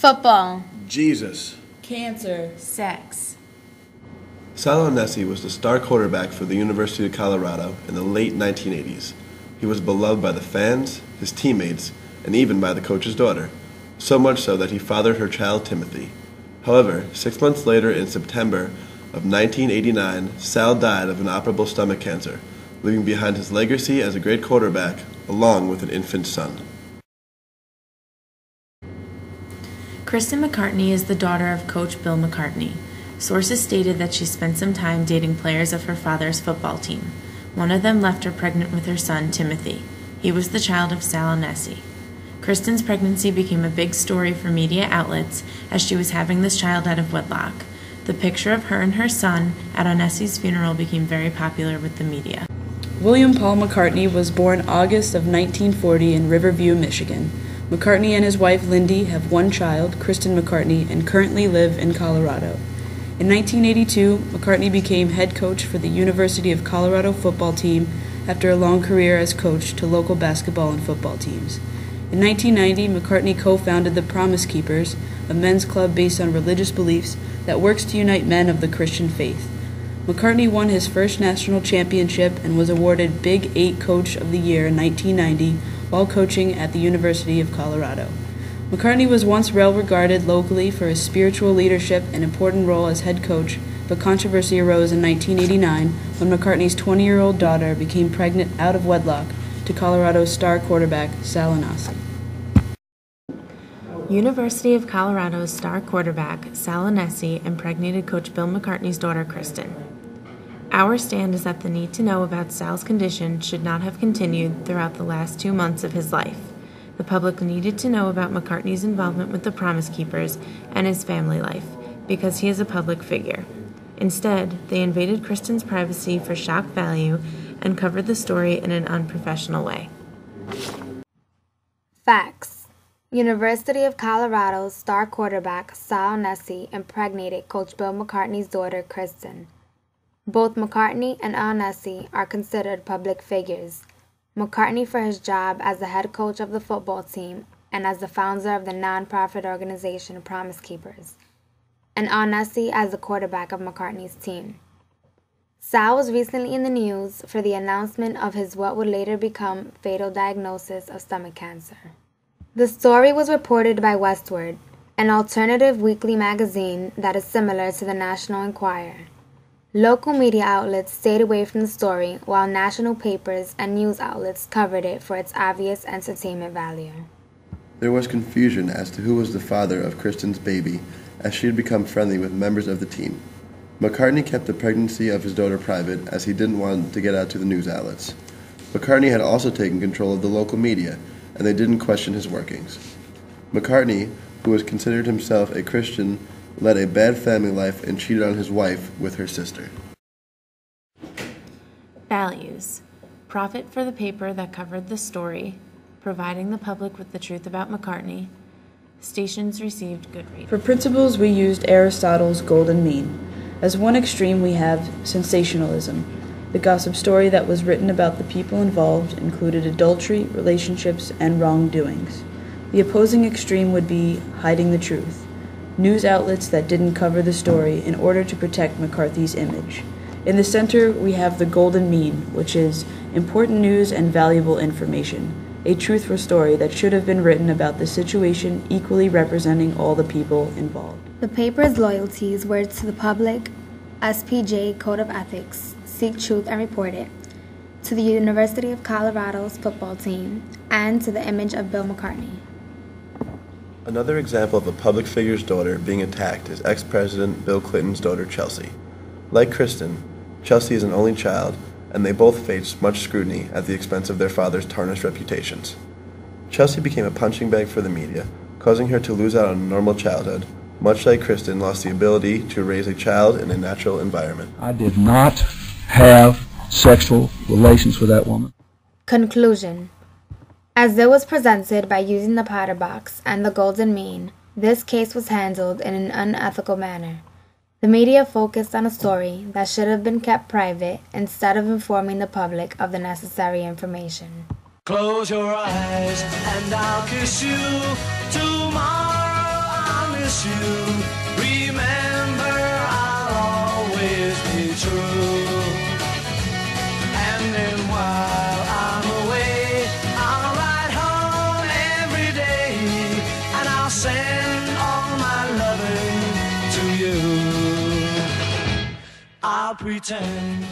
Football. Jesus. Cancer. Sex. Sal Onesi was the star quarterback for the University of Colorado in the late 1980s. He was beloved by the fans, his teammates, and even by the coach's daughter, so much so that he fathered her child Timothy. However, 6 months later in September of 1989, Sal died of inoperable stomach cancer, leaving behind his legacy as a great quarterback, along with an infant son. Kristen McCartney is the daughter of Coach Bill McCartney. Sources stated that she spent some time dating players of her father's football team. One of them left her pregnant with her son, Timothy. He was the child of Sal Onesi. Kristen's pregnancy became a big story for media outlets as she was having this child out of wedlock. The picture of her and her son at Onesi's funeral became very popular with the media. William Paul McCartney was born August of 1940 in Riverview, Michigan. McCartney and his wife Lindy have one child, Kristen McCartney, and currently live in Colorado. In 1982, McCartney became head coach for the University of Colorado football team after a long career as coach to local basketball and football teams. In 1990, McCartney co-founded the Promise Keepers, a men's club based on religious beliefs that works to unite men of the Christian faith. McCartney won his first national championship and was awarded Big 8 Coach of the Year in 1990 while coaching at the University of Colorado. McCartney was once well regarded locally for his spiritual leadership and important role as head coach, but controversy arose in 1989 when McCartney's 20-year-old daughter became pregnant out of wedlock to Colorado's star quarterback Sal Onesi. University of Colorado's star quarterback Sal Onesi impregnated Coach Bill McCartney's daughter Kristen. Our stand is that the need to know about Sal's condition should not have continued throughout the last 2 months of his life. The public needed to know about McCartney's involvement with the Promise Keepers and his family life, because he is a public figure. Instead, they invaded Kristen's privacy for shock value and covered the story in an unprofessional way. Facts. University of Colorado's star quarterback Sal Onesi impregnated Coach Bill McCartney's daughter Kristen. Both McCartney and Onesi are considered public figures. McCartney for his job as the head coach of the football team and as the founder of the nonprofit organization Promise Keepers, and Onesi as the quarterback of McCartney's team. Sal was recently in the news for the announcement of his what would later become fatal diagnosis of stomach cancer. The story was reported by Westword, an alternative weekly magazine that is similar to the National Enquirer. Local media outlets stayed away from the story, while national papers and news outlets covered it for its obvious entertainment value. There was confusion as to who was the father of Kristen's baby, as she had become friendly with members of the team. McCartney kept the pregnancy of his daughter private, as he didn't want to get out to the news outlets. McCartney had also taken control of the local media, and they didn't question his workings. McCartney, who was considered himself a Christian, led a bad family life and cheated on his wife with her sister. Values. Profit for the paper that covered the story, providing the public with the truth about McCartney. Stations received good ratings. For principles, we used Aristotle's golden mean. As one extreme, we have sensationalism. The gossip story that was written about the people involved included adultery, relationships, and wrongdoings. The opposing extreme would be hiding the truth. News outlets that didn't cover the story in order to protect McCarthy's image. In the center, we have the golden mean, which is important news and valuable information, a truthful story that should have been written about the situation equally representing all the people involved. The paper's loyalties were to the public, SPJ Code of Ethics, Seek Truth and Report It, to the University of Colorado's football team, and to the image of Bill McCartney. Another example of a public figure's daughter being attacked is ex-President Bill Clinton's daughter Chelsea. Like Kristen, Chelsea is an only child, and they both faced much scrutiny at the expense of their father's tarnished reputations. Chelsea became a punching bag for the media, causing her to lose out on a normal childhood, much like Kristen lost the ability to raise a child in a natural environment. I did not have sexual relations with that woman. Conclusion. As it was presented by using the Potter box and the golden mean, this case was handled in an unethical manner. The media focused on a story that should have been kept private instead of informing the public of the necessary information. Close your eyes and I'll kiss you tomorrow. promise you, remember I'll always be true. And then while I'm away, I'll ride home every day, and I'll send all my loving to you. I'll pretend